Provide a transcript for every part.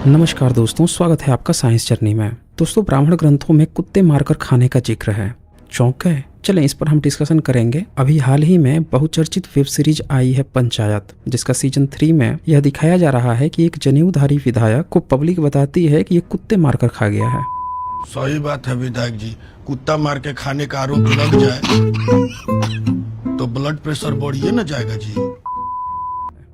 नमस्कार दोस्तों, स्वागत है आपका साइंस जर्नी में। दोस्तों, ब्राह्मण ग्रंथों में कुत्ते मारकर खाने का जिक्र है। चौंक है? चलें इस पर हम डिस्कशन करेंगे। अभी हाल ही में बहुचर्चित वेब सीरीज आई है पंचायत, जिसका सीजन 3 में यह दिखाया जा रहा है कि एक जनेऊधारी विधायक को पब्लिक बताती है कि ये कुत्ते मारकर खा गया है। सही बात है विधायक जी, कुत्ता मार के खाने का आरोप लग जाए तो ब्लड प्रेशर बढ़िए न जाएगा जी।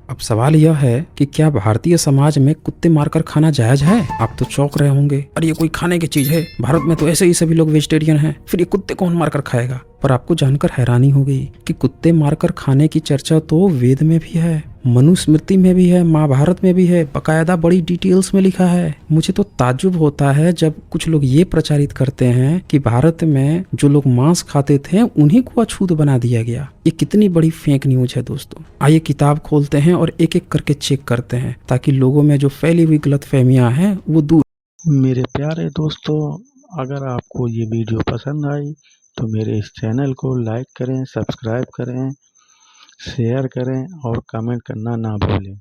अब सवाल यह है कि क्या भारतीय समाज में कुत्ते मारकर खाना जायज है? आप तो चौंक रहे होंगे, अरे ये कोई खाने की चीज है? भारत में तो ऐसे ही सभी लोग वेजिटेरियन हैं, फिर ये कुत्ते कौन मारकर खाएगा? पर आपको जानकर हैरानी होगी कि कुत्ते मारकर खाने की चर्चा तो वेद में भी है, मनुस्मृति में भी है, महाभारत में भी है, बकायदा बड़ी डिटेल्स में लिखा है। मुझे तो ताज्जुब होता है जब कुछ लोग ये प्रचारित करते हैं कि भारत में जो लोग मांस खाते थे उन्हीं को अछूत बना दिया गया। ये कितनी बड़ी फेक न्यूज है दोस्तों। आइए किताब खोलते हैं और एक एक करके चेक करते हैं, ताकि लोगों में जो फैली हुई गलतफहमियां हैं वो दूर। मेरे प्यारे दोस्तों, अगर आपको ये वीडियो पसंद आई तो मेरे इस चैनल को लाइक करें, सब्सक्राइब करें, शेयर करें और कमेंट करना ना भूलें।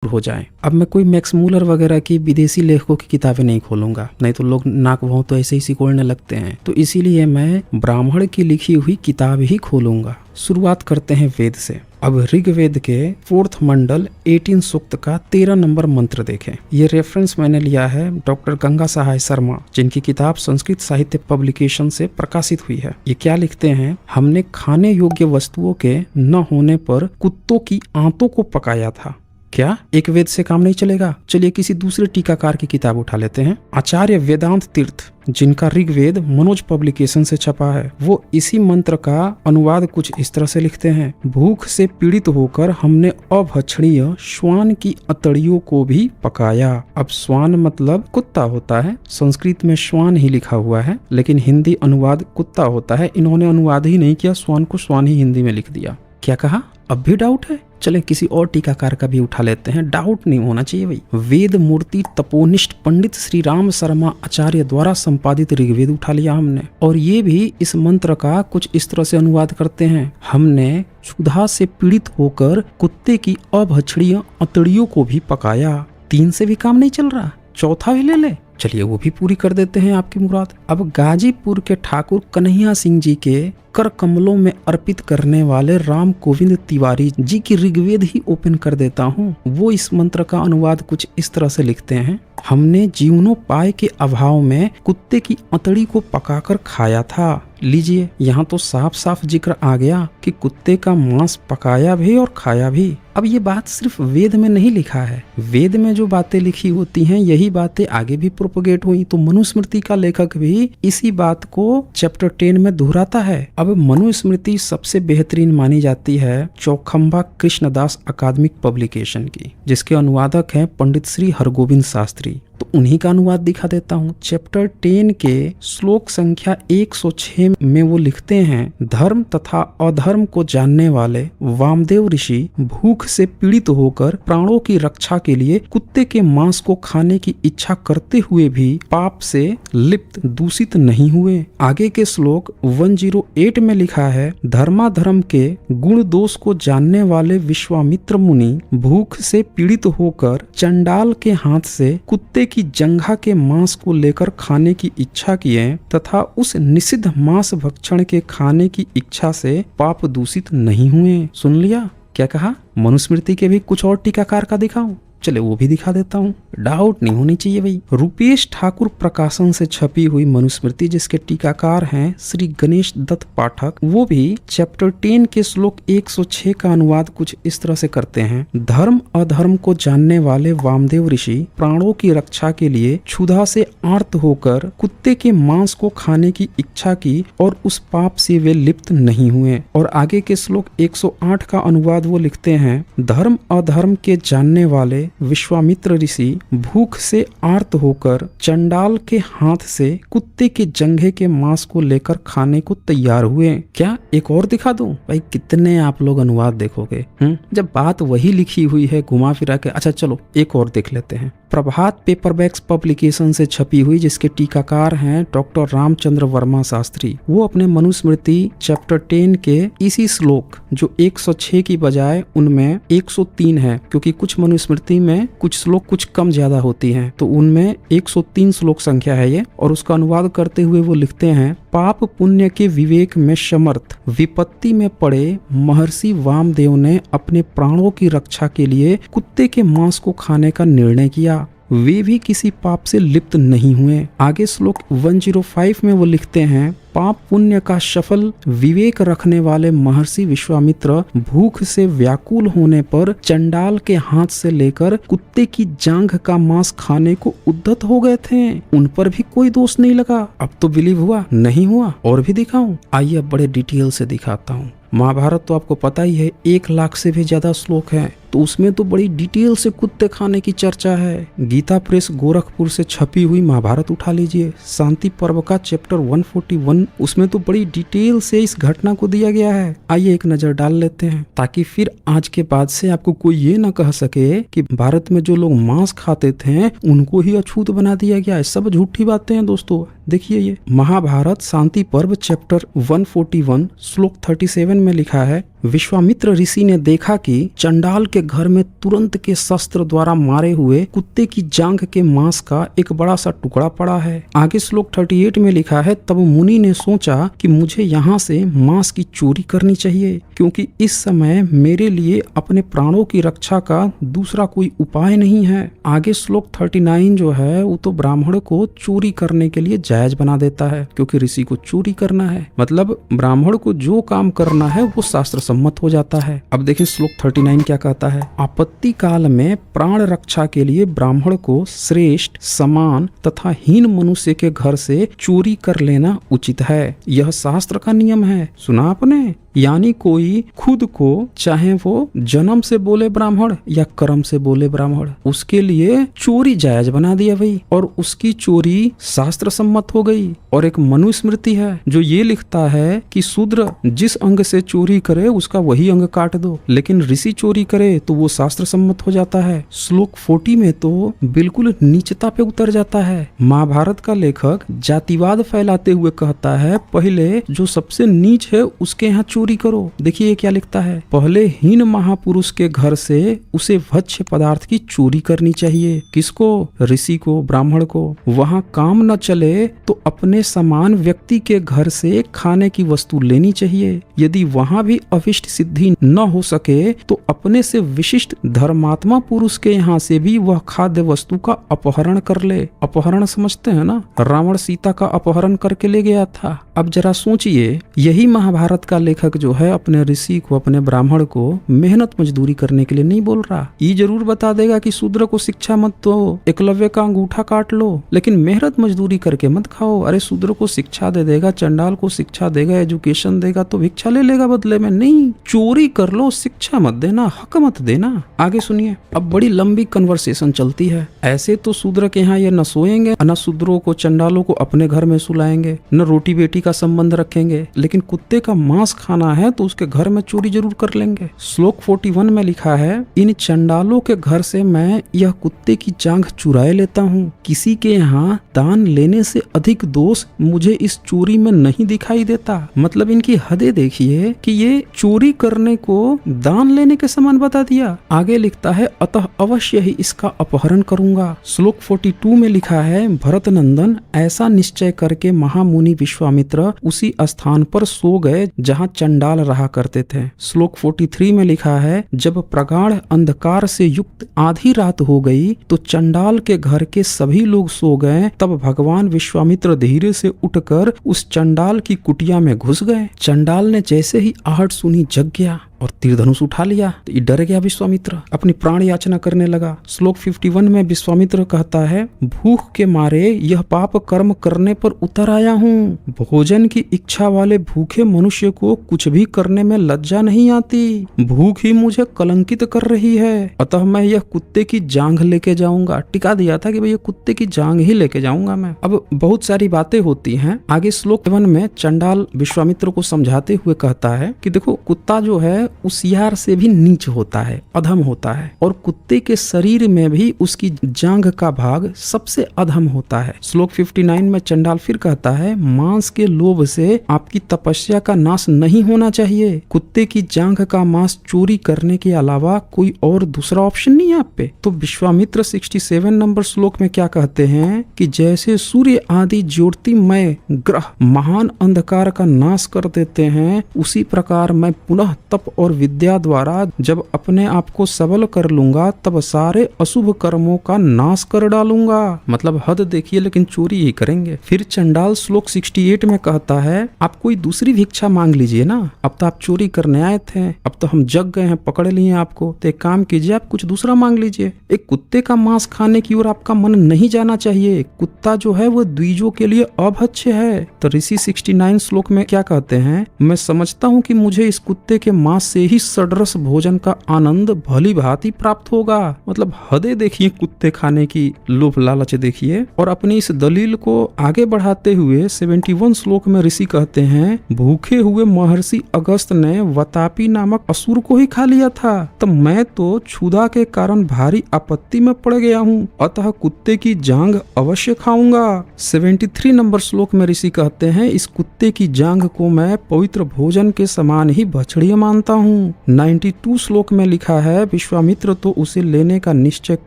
हो जाए। अब मैं कोई मैक्स मूलर वगैरह की विदेशी लेखकों की किताबें नहीं खोलूंगा, नहीं तो लोग नाक भौं तो ऐसे ही सिकोड़ने लगते हैं। तो इसीलिए मैं ब्राह्मण की लिखी हुई किताब ही खोलूंगा। शुरुआत करते हैं वेद से। अब ऋग्वेद के 4th मंडल 18 सूक्त का 13 नंबर मंत्र देखें। ये रेफरेंस मैंने लिया है डॉक्टर गंगा सहाय शर्मा, जिनकी किताब संस्कृत साहित्य पब्लिकेशन से प्रकाशित हुई है। ये क्या लिखते हैं? हमने खाने योग्य वस्तुओं के न होने पर कुत्तों की आंतों को पकाया था। क्या एक वेद से काम नहीं चलेगा? चलिए किसी दूसरे टीकाकार की किताब उठा लेते हैं। आचार्य वेदांत तीर्थ, जिनका ऋग्वेद मनोज पब्लिकेशन से छपा है, वो इसी मंत्र का अनुवाद कुछ इस तरह से लिखते हैं। भूख से पीड़ित होकर हमने अभक्षणीय श्वान की अतड़ियों को भी पकाया। अब श्वान मतलब कुत्ता होता है, संस्कृत में श्वान ही लिखा हुआ है, लेकिन हिंदी अनुवाद कुत्ता होता है। इन्होंने अनुवाद ही नहीं किया, श्वान को श्वान ही हिंदी में लिख दिया। क्या कहा? अब भी डाउट है? चलें किसी और टीकाकार का भी उठा लेते हैं। डाउट नहीं होना चाहिए भाई। वेद मूर्ति तपोनिष्ठ पंडित श्री राम शर्मा आचार्य द्वारा संपादित ऋग्वेद उठा लिया हमने, और ये भी इस मंत्र का कुछ इस तरह से अनुवाद करते हैं। हमने क्षुधा से पीड़ित होकर कुत्ते की अभक्षणीय अतड़ियों को भी पकाया। 3 से भी काम नहीं चल रहा, चौथा भी ले ले। चलिए वो भी पूरी कर देते हैं आपकी मुराद। अब गाजीपुर के ठाकुर कन्हैया सिंह जी के कर कमलों में अर्पित करने वाले राम गोविंद तिवारी जी की ऋग्वेद ही ओपन कर देता हूँ। वो इस मंत्र का अनुवाद कुछ इस तरह से लिखते हैं। हमने जीवनोपाय के अभाव में कुत्ते की अतड़ी को पकाकर खाया था। लीजिए, यहाँ तो साफ साफ जिक्र आ गया कि कुत्ते का मांस पकाया भी और खाया भी। अब ये बात सिर्फ वेद में नहीं लिखा है, वेद में जो बातें लिखी होती हैं यही बातें आगे भी प्रोपोगेट हुई। तो मनुस्मृति का लेखक भी इसी बात को चैप्टर 10 में दोहराता है। अब मनुस्मृति सबसे बेहतरीन मानी जाती है चौखंबा कृष्णदास अकादमिक पब्लिकेशन की, जिसके अनुवादक हैं पंडित श्री हरगोविंद शास्त्री। तो उन्हीं का अनुवाद दिखा देता हूँ। चैप्टर 10 के श्लोक संख्या 106 में वो लिखते हैं, धर्म तथा अधर्म को जानने वाले वामदेव ऋषि भूख से पीड़ित होकर प्राणों की रक्षा के लिए कुत्ते के मांस को खाने की इच्छा करते हुए भी पाप से लिप्त दूषित नहीं हुए। आगे के श्लोक 108 में लिखा है, धर्माधर्म के गुण दोष को जानने वाले विश्वामित्र मुनि भूख से पीड़ित होकर चंडाल के हाथ से कुत्ते की जंघा के मांस को लेकर खाने की इच्छा किए तथा उस निषिद्ध मांस भक्षण के खाने की इच्छा से पाप दूषित नहीं हुए। सुन लिया? क्या कहा? मनुस्मृति के भी कुछ और टीकाकार का दिखाऊं? चले वो भी दिखा देता हूँ। डाउट नहीं होनी चाहिए भाई। रुपेश ठाकुर प्रकाशन से छपी हुई मनुस्मृति, जिसके टीकाकार हैं श्री गणेश दत्त पाठक, वो भी चैप्टर 10 के श्लोक 106 का अनुवाद कुछ इस तरह से करते हैं, धर्म अधर्म को जानने वाले वामदेव ऋषि प्राणों की रक्षा के लिए क्षुधा से आर्त होकर कुत्ते के मांस को खाने की इच्छा की और उस पाप से वे लिप्त नहीं हुए। और आगे के श्लोक 108 का अनुवाद वो लिखते हैं, धर्म अधर्म के जानने वाले विश्वामित्र ऋषि भूख से आर्त होकर चंडाल के हाथ से कुत्ते के जंघे के मांस को लेकर खाने को तैयार हुए। क्या एक और दिखा दूं? भाई कितने आप लोग अनुवाद देखोगे जब बात वही लिखी हुई है घुमा फिरा के। अच्छा चलो एक और देख लेते हैं। प्रभात पेपरबैक्स पब्लिकेशन से छपी हुई, जिसके टीकाकार हैं डॉक्टर रामचंद्र वर्मा शास्त्री। वो अपने मनुस्मृति चैप्टर 10 के इसी श्लोक जो 106 की बजाय उनमें 103 है, क्योंकि कुछ मनुस्मृति में कुछ श्लोक कुछ कम ज्यादा होती हैं, तो उनमें 103 श्लोक संख्या है ये। और उसका अनुवाद करते हुए वो लिखते हैं, पाप पुण्य के विवेक में समर्थ विपत्ति में पड़े महर्षि वामदेव ने अपने प्राणों की रक्षा के लिए कुत्ते के मांस को खाने का निर्णय किया। वे भी किसी पाप से लिप्त नहीं हुए। आगे श्लोक 105 में वो लिखते हैं, पाप पुण्य का सफल विवेक रखने वाले महर्षि विश्वामित्र भूख से व्याकुल होने पर चंडाल के हाथ से लेकर कुत्ते की जांघ का मांस खाने को उद्यत हो गए थे। उन पर भी कोई दोष नहीं लगा। अब तो बिलीव हुआ? नहीं हुआ? और भी दिखाऊं? आइए अब बड़े डिटेल से दिखाता हूँ। महाभारत तो आपको पता ही है 1 लाख से भी ज्यादा श्लोक है, तो उसमें तो बड़ी डिटेल से कुत्ते खाने की चर्चा है। गीता प्रेस गोरखपुर से छपी हुई महाभारत उठा लीजिए, शांति पर्व का चैप्टर 141, उसमें तो बड़ी डिटेल से इस घटना को दिया गया है। आइए एक नजर डाल लेते हैं, ताकि फिर आज के बाद से आपको कोई ये ना कह सके कि भारत में जो लोग मांस खाते थे उनको ही अछूत बना दिया गया है। सब झूठी बातें हैं दोस्तों। देखिए ये महाभारत शांति पर्व चैप्टर 141 श्लोक 37 में लिखा है, विश्वामित्र ऋषि ने देखा कि चंडाल के घर में तुरंत के शस्त्र द्वारा मारे हुए कुत्ते की जांघ के मांस का एक बड़ा सा टुकड़ा पड़ा है। आगे श्लोक 38 में लिखा है, तब मुनि ने सोचा कि मुझे यहाँ से मांस की चोरी करनी चाहिए, क्योंकि इस समय मेरे लिए अपने प्राणों की रक्षा का दूसरा कोई उपाय नहीं है। आगे श्लोक 39 जो है वो तो ब्राह्मण को चोरी करने के लिए जायज बना देता है, क्योंकि ऋषि को चोरी करना है, मतलब ब्राह्मण को जो काम करना है वो शास्त्र सम्मत हो जाता है। अब देखिए श्लोक 39 क्या कहता है, आपत्ति काल में प्राण रक्षा के लिए ब्राह्मण को श्रेष्ठ, समान तथा हीन मनुष्य के घर से चोरी कर लेना उचित है। यह शास्त्र का नियम है। सुना आपने? यानी कोई खुद को, चाहे वो जन्म से बोले ब्राह्मण या कर्म से बोले ब्राह्मण, उसके लिए चोरी जायज बना दिया भाई, और उसकी चोरी शास्त्र सम्मत हो गई। और एक मनुस्मृति है जो ये लिखता है कि शूद्र जिस अंग से चोरी करे उसका वही अंग काट दो, लेकिन ऋषि चोरी करे तो वो शास्त्र सम्मत हो जाता है। श्लोक 40 में तो बिल्कुल नीचता पे उतर जाता है। महाभारत का लेखक जातिवाद फैलाते हुए कहता है, पहले जो सबसे नीच है उसके यहाँ चोरी करो। देखिए क्या लिखता है, पहले हीन महापुरुष के घर से उसे भक्ष्य पदार्थ की चोरी करनी चाहिए। किसको? ऋषि को, ब्राह्मण को। वहाँ काम न चले तो अपने समान व्यक्ति के घर से खाने की वस्तु लेनी चाहिए। यदि वहाँ भी अभिष्ट सिद्धि न हो सके तो अपने से विशिष्ट धर्मात्मा पुरुष के यहाँ से भी वह खाद्य वस्तु का अपहरण कर ले। अपहरण समझते हैं ना? रावण सीता का अपहरण करके ले गया था। अब जरा सोचिए, यही महाभारत का लेखक जो है अपने ऋषि को, अपने ब्राह्मण को मेहनत मजदूरी करने के लिए नहीं बोल रहा। ये जरूर बता देगा कि शूद्र को शिक्षा मत दो, एकलव्य का अंगूठा काट लो, लेकिन मेहनत मजदूरी करके मत खाओ। अरे शूद्र को शिक्षा दे देगा, चंडाल को शिक्षा देगा, एजुकेशन देगा तो भिक्षा ले लेगा बदले में। नहीं, चोरी कर लो, शिक्षा मत देना, हक मत देना। आगे सुनिए, अब बड़ी लंबी कन्वर्सेशन चलती है। ऐसे तो शूद्र के यहाँ ये न सोएंगे, न शूद्रों को, चंडालों को अपने घर में सुलाएंगे, न रोटी बेटी का संबंध रखेंगे, लेकिन कुत्ते का मांस खाना है तो उसके घर में चोरी जरूर कर लेंगे। श्लोक 41 में लिखा है, इन चंडालों के घर से मैं यह कुत्ते की जांघ चुराए लेता हूँ। किसी के यहाँ दान लेने से अधिक दोष मुझे इस चोरी में नहीं दिखाई देता। मतलब इनकी हदें देखिए कि ये चोरी करने को दान लेने के समान बता दिया। आगे लिखता है, अतः अवश्य ही इसका अपहरण करूंगा। श्लोक 42 में लिखा है, भरत नंदन ऐसा निश्चय करके महामुनि विश्वामित्र उसी स्थान पर सो गए जहाँ चंडाल रहा करते थे। श्लोक 43 में लिखा है, जब प्रगाढ़ अंधकार से युक्त आधी रात हो गई तो चंडाल के घर के सभी लोग सो गए। तब भगवान विश्वामित्र धीरे से उठकर उस चंडाल की कुटिया में घुस गए। चंडाल ने जैसे ही आहट सुनी जग गया और तीर धनुष उठा लिया। तो ये डर गया विश्वामित्र, अपनी प्राण याचना करने लगा। श्लोक 51 में विश्वामित्र कहता है, भूख के मारे यह पाप कर्म करने पर उतर आया हूँ। भोजन की इच्छा वाले भूखे मनुष्य को कुछ भी करने में लज्जा नहीं आती। भूख ही मुझे कलंकित कर रही है, अतः मैं यह कुत्ते की जांघ लेके जाऊंगा। टिका दिया था कि भाई ये कुत्ते की जांघ ही लेके जाऊंगा मैं। अब बहुत सारी बातें होती हैं। आगे श्लोक 51 में चंडाल विश्वामित्र को समझाते हुए कहता है कि देखो, कुत्ता जो है उसियार से भी नीच होता है, अधम होता है, और कुत्ते के शरीर में भी उसकी जांघ का भाग सबसे अधम होता है। श्लोक 59 में चंडाल फिर कहता है, मांस के लोभ से आपकी तपस्या का नाश नहीं होना चाहिए। कुत्ते की जांघ का मांस चोरी करने के अलावा कोई और दूसरा ऑप्शन नहीं है आप पे। तो विश्वामित्र 67 नंबर श्लोक में क्या कहते हैं कि जैसे सूर्य आदि ज्योतिमय ग्रह महान अंधकार का नाश कर देते हैं, उसी प्रकार मैं पुनः तप और विद्या द्वारा जब अपने आप को सबल कर लूंगा तब सारे अशुभ कर्मों का नाश कर डालूंगा। मतलब हद देखिए, लेकिन चोरी ही करेंगे। फिर चंडाल श्लोक 68 में कहता है, आप कोई दूसरी भिक्षा मांग लीजिए ना, अब तो आप चोरी करने आए थे, अब तो हम जग गए हैं, पकड़ लिए आपको, तो एक काम कीजिए, आप कुछ दूसरा मांग लीजिए। एक कुत्ते का मांस खाने की ओर आपका मन नहीं जाना चाहिए। कुत्ता जो है वो द्विजों के लिए अभक्ष्य है। तो ऋषि 69 श्लोक में क्या कहते हैं, मैं समझता हूँ कि मुझे इस कुत्ते के मांस से ही सडरस भोजन का आनंद भली भांति प्राप्त होगा। मतलब हदे देखिए कुत्ते खाने की, लोभ लालच देखिए। और अपनी इस दलील को आगे बढ़ाते हुए 71 श्लोक में ऋषि कहते हैं, भूखे हुए महर्षि अगस्त ने वतापी नामक असुर को ही खा लिया था, तो मैं तो क्षुधा के कारण भारी आपत्ति में पड़ गया हूँ, अतः कुत्ते की जांघ अवश्य खाऊंगा। 73 नंबर श्लोक में ऋषि कहते हैं, इस कुत्ते की जांघ को मैं पवित्र भोजन के समान ही भक्षणीय मानता हूँ। 92 श्लोक में लिखा है, विश्वामित्र तो उसे लेने का निश्चय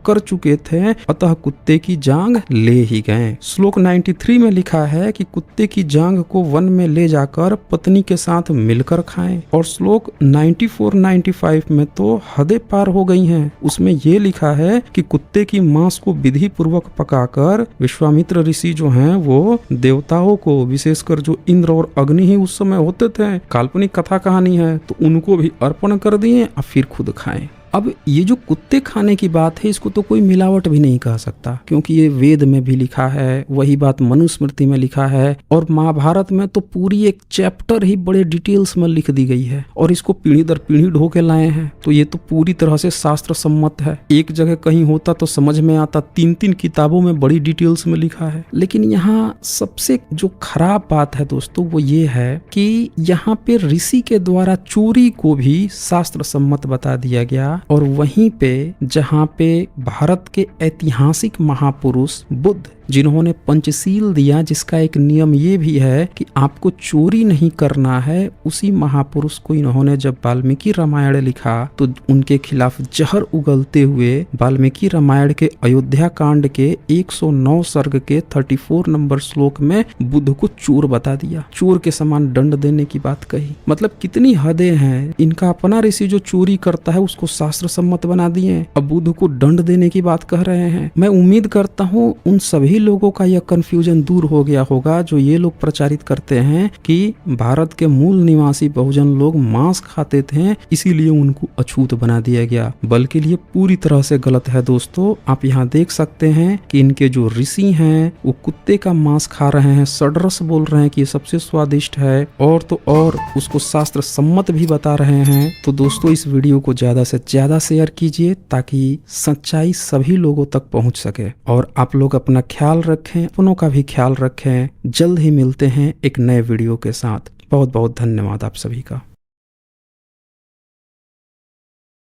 कर चुके थे, अतः कुत्ते की जांघ ले ही गए। श्लोक 93 में लिखा है कि कुत्ते की जांघ को वन में ले जाकर पत्नी के साथ मिलकर खाएं। और श्लोक 94-95 में तो हदें पार हो गई हैं। उसमें ये लिखा है कि कुत्ते की मांस को विधि पूर्वक पकाकर विश्वामित्र ऋषि जो हैं वो देवताओं को, विशेषकर जो इंद्र और अग्नि ही उस समय होते थे, काल्पनिक कथा कहानी है, तो उनको भी अर्पण कर दिए और फिर खुद खाएं। अब ये जो कुत्ते खाने की बात है, इसको तो कोई मिलावट भी नहीं कह सकता, क्योंकि ये वेद में भी लिखा है, वही बात मनुस्मृति में लिखा है, और महाभारत में तो पूरी एक चैप्टर ही बड़े डिटेल्स में लिख दी गई है, और इसको पीढ़ी दर पीढ़ी ढो के लाए हैं। तो ये तो पूरी तरह से शास्त्र सम्मत है। एक जगह कहीं होता तो समझ में आता, 3-3 किताबों में बड़ी डिटेल्स में लिखा है। लेकिन यहाँ सबसे जो खराब बात है दोस्तों, वो ये है कि यहाँ पे ऋषि के द्वारा चोरी को भी शास्त्र सम्मत बता दिया गया, और वहीं पे जहाँ पे भारत के ऐतिहासिक महापुरुष बुद्ध, जिन्होंने पंचशील दिया, जिसका एक नियम ये भी है कि आपको चोरी नहीं करना है, उसी महापुरुष को इन्होंने जब वाल्मीकि रामायण लिखा तो उनके खिलाफ जहर उगलते हुए वाल्मीकि रामायण के अयोध्या कांड के 109 सर्ग के 34 नंबर श्लोक में बुद्ध को चोर बता दिया, चोर के समान दंड देने की बात कही। मतलब कितनी हदें हैं। इनका अपना ऋषि जो चोरी करता है उसको शास्त्र सम्मत बना दिए, अब बुद्ध को दंड देने की बात कह रहे हैं। मैं उम्मीद करता हूँ उन सभी लोगों का यह कंफ्यूजन दूर हो गया होगा जो ये लोग प्रचारित करते हैं कि भारत के मूल निवासी बहुजन लोग मांस खाते थे, इसीलिए उनको अछूत बना दिया गया। बल्कि ये पूरी तरह से गलत है दोस्तों। आप यहाँ देख सकते हैं कि इनके जो ऋषि हैं वो कुत्ते का मांस खा रहे हैं, सडरस बोल रहे हैं कि ये सबसे स्वादिष्ट है, और तो और उसको शास्त्र सम्मत भी बता रहे हैं। तो दोस्तों इस वीडियो को ज्यादा से ज्यादा शेयर कीजिए ताकि सच्चाई सभी लोगों तक पहुंच सके। और आप लोग अपना ख्याल रखें, अपनों का भी ख्याल रखें। जल्द ही मिलते हैं एक नए वीडियो के साथ। बहुत बहुत धन्यवाद आप सभी का।